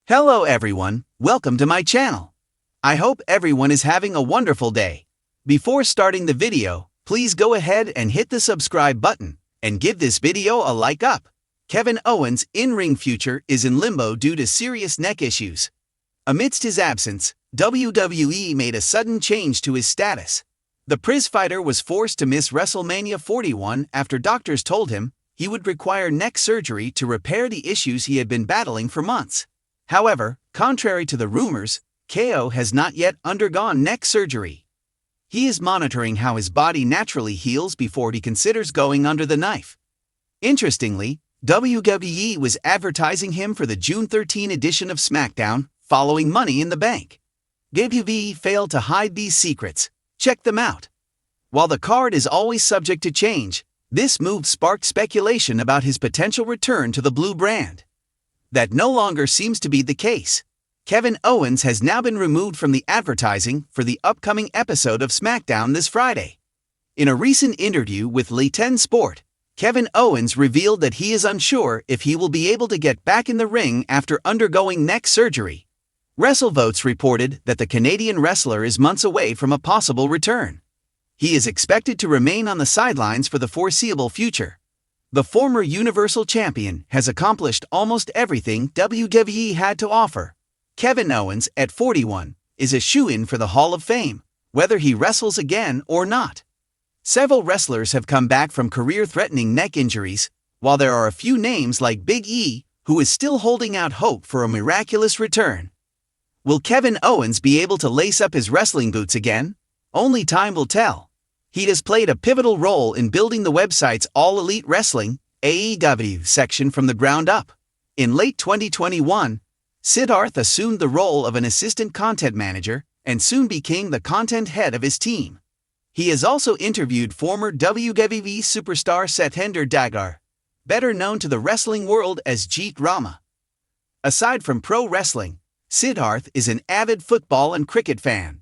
Hello everyone, welcome to my channel. I hope everyone is having a wonderful day. Before starting the video, please go ahead and hit the subscribe button and give this video a like up. Kevin Owens' in-ring future is in limbo due to serious neck issues. Amidst his absence, WWE made a sudden change to his status. The prizefighter was forced to miss WrestleMania 41 after doctors told him he would require neck surgery to repair the issues he had been battling for months. However, contrary to the rumors, KO has not yet undergone neck surgery. He is monitoring how his body naturally heals before he considers going under the knife. Interestingly, WWE was advertising him for the June 13 edition of SmackDown following Money in the Bank. WWE failed to hide these secrets. Check them out. While the card is always subject to change, this move sparked speculation about his potential return to the blue brand. That no longer seems to be the case. Kevin Owens has now been removed from the advertising for the upcoming episode of SmackDown this Friday. In a recent interview with Le10 Sport, Kevin Owens revealed that he is unsure if he will be able to get back in the ring after undergoing neck surgery. Wrestle Votes reported that the Canadian wrestler is months away from a possible return. He is expected to remain on the sidelines for the foreseeable future. The former Universal Champion has accomplished almost everything WWE had to offer. Kevin Owens, at 41, is a shoo-in for the Hall of Fame, whether he wrestles again or not. Several wrestlers have come back from career-threatening neck injuries, while there are a few names like Big E, who is still holding out hope for a miraculous return. Will Kevin Owens be able to lace up his wrestling boots again? Only time will tell. He has played a pivotal role in building the website's All Elite Wrestling (AEW) section from the ground up. In late 2021, Seth assumed the role of an assistant content manager and soon became the content head of his team. He has also interviewed former WWE superstar Seth, better known to the wrestling world as Jeet Rama. Aside from pro wrestling, Seth is an avid football and cricket fan.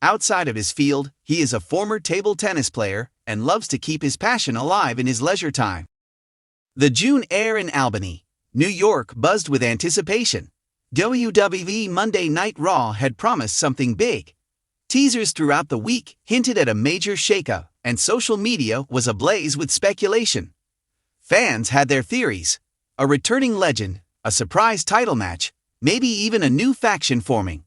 Outside of his field, he is a former table tennis player and loves to keep his passion alive in his leisure time. The June air in Albany, New York buzzed with anticipation. WWE Monday Night Raw had promised something big. Teasers throughout the week hinted at a major shakeup, and social media was ablaze with speculation. Fans had their theories. A returning legend, a surprise title match, maybe even a new faction forming.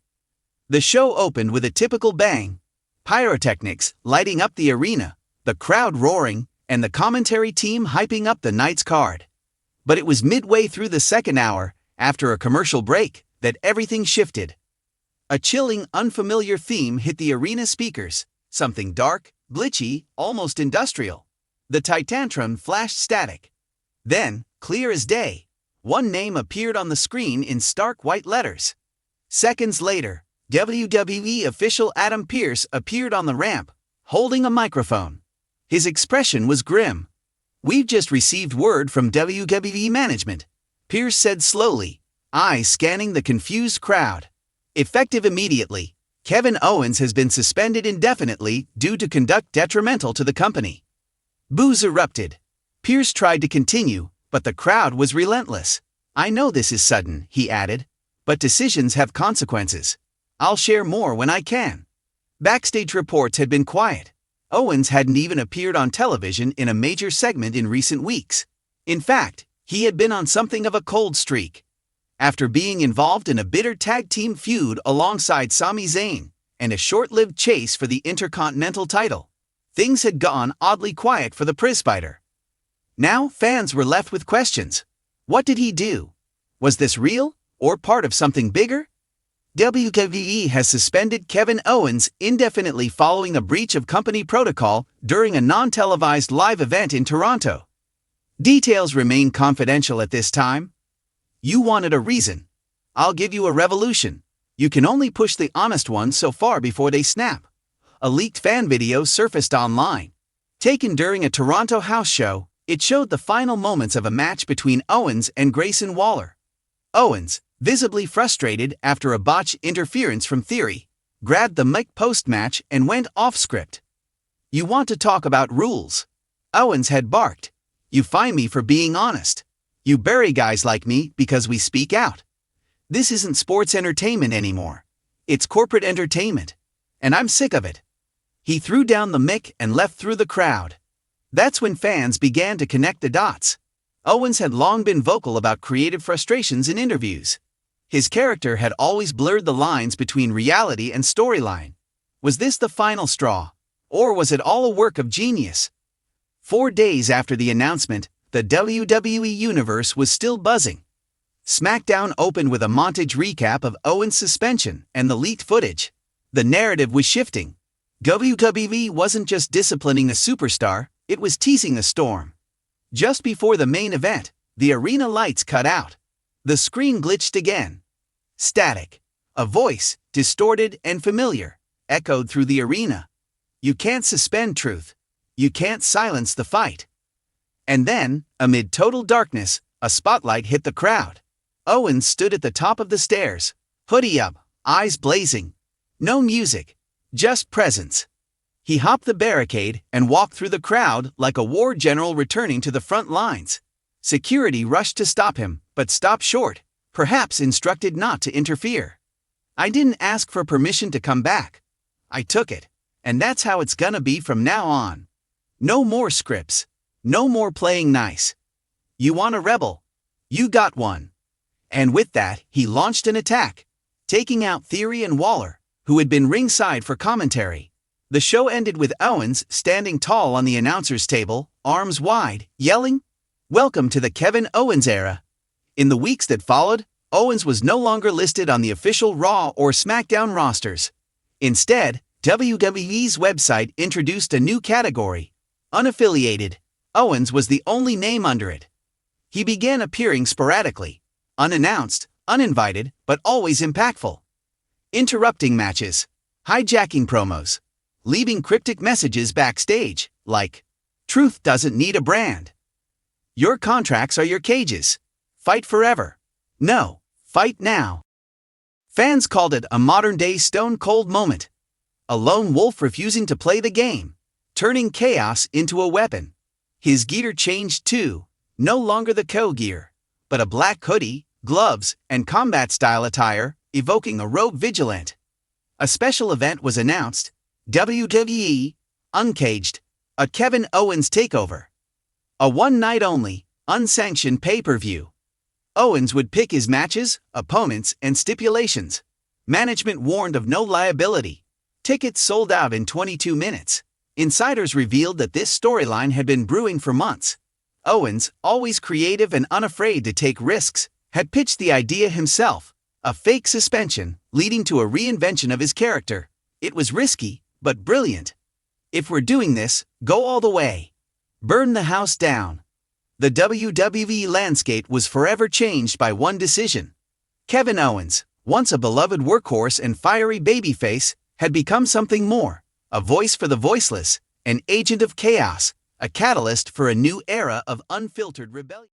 The show opened with a typical bang. Pyrotechnics lighting up the arena, the crowd roaring, and the commentary team hyping up the night's card. But it was midway through the second hour, after a commercial break, that everything shifted. A chilling, unfamiliar theme hit the arena speakers, something dark, glitchy, almost industrial. The Titantron flashed static. Then, clear as day, one name appeared on the screen in stark white letters. Seconds later, WWE official Adam Pearce appeared on the ramp, holding a microphone. His expression was grim. "We've just received word from WWE management," Pearce said slowly, eyes scanning the confused crowd. Effective immediately, Kevin Owens has been suspended indefinitely due to conduct detrimental to the company. Boos erupted. Pearce tried to continue, but the crowd was relentless. "I know this is sudden," he added, "but decisions have consequences. I'll share more when I can." Backstage reports had been quiet. Owens hadn't even appeared on television in a major segment in recent weeks. In fact, he had been on something of a cold streak. After being involved in a bitter tag team feud alongside Sami Zayn and a short-lived chase for the Intercontinental title, things had gone oddly quiet for the prizefighter. Now fans were left with questions. What did he do? Was this real, or part of something bigger? WWE has suspended Kevin Owens indefinitely following a breach of company protocol during a non-televised live event in Toronto. Details remain confidential at this time. You wanted a reason. I'll give you a revolution. You can only push the honest ones so far before they snap. A leaked fan video surfaced online. Taken during a Toronto house show, it showed the final moments of a match between Owens and Grayson Waller. Owens, visibly frustrated after a botched interference from Theory, grabbed the mic post-match and went off-script. "You want to talk about rules?" Owens had barked. "You fine me for being honest. You bury guys like me because we speak out. This isn't sports entertainment anymore. It's corporate entertainment. And I'm sick of it. He threw down the mic and left through the crowd. That's when fans began to connect the dots. Owens had long been vocal about creative frustrations in interviews. His character had always blurred the lines between reality and storyline. Was this the final straw? Or was it all a work of genius? 4 days after the announcement, the WWE Universe was still buzzing. SmackDown opened with a montage recap of Owens' suspension and the leaked footage. The narrative was shifting. WWE wasn't just disciplining a superstar, it was teasing a storm. Just before the main event, the arena lights cut out. The screen glitched again. Static. A voice, distorted and familiar, echoed through the arena. You can't suspend truth. You can't silence the fight. And then, amid total darkness, a spotlight hit the crowd. Owens stood at the top of the stairs, hoodie up, eyes blazing. No music, just presence. He hopped the barricade and walked through the crowd like a war general returning to the front lines. Security rushed to stop him, but stopped short, perhaps instructed not to interfere. I didn't ask for permission to come back. I took it, and that's how it's gonna be from now on. No more scripts. No more playing nice. You want a rebel? You got one. And with that, he launched an attack, taking out Theory and Waller, who had been ringside for commentary. The show ended with Owens standing tall on the announcer's table, arms wide, yelling, "Welcome to the Kevin Owens era." In the weeks that followed, Owens was no longer listed on the official Raw or SmackDown rosters. Instead, WWE's website introduced a new category, unaffiliated. Owens was the only name under it. He began appearing sporadically, unannounced, uninvited, but always impactful. Interrupting matches, hijacking promos, leaving cryptic messages backstage, like, "Truth doesn't need a brand. Your contracts are your cages. Fight forever. No, fight now." Fans called it a modern-day Stone Cold moment. A lone wolf refusing to play the game, turning chaos into a weapon. His gear changed too, no longer the co-gear, but a black hoodie, gloves, and combat-style attire, evoking a rogue vigilant. A special event was announced, WWE Uncaged, a Kevin Owens takeover. A one-night-only, unsanctioned pay-per-view. Owens would pick his matches, opponents, and stipulations. Management warned of no liability. Tickets sold out in 22 minutes. Insiders revealed that this storyline had been brewing for months. Owens, always creative and unafraid to take risks, had pitched the idea himself, a fake suspension, leading to a reinvention of his character. It was risky, but brilliant. If we're doing this, go all the way. Burn the house down. The WWE landscape was forever changed by one decision. Kevin Owens, once a beloved workhorse and fiery babyface, had become something more. A voice for the voiceless, an agent of chaos, a catalyst for a new era of unfiltered rebellion.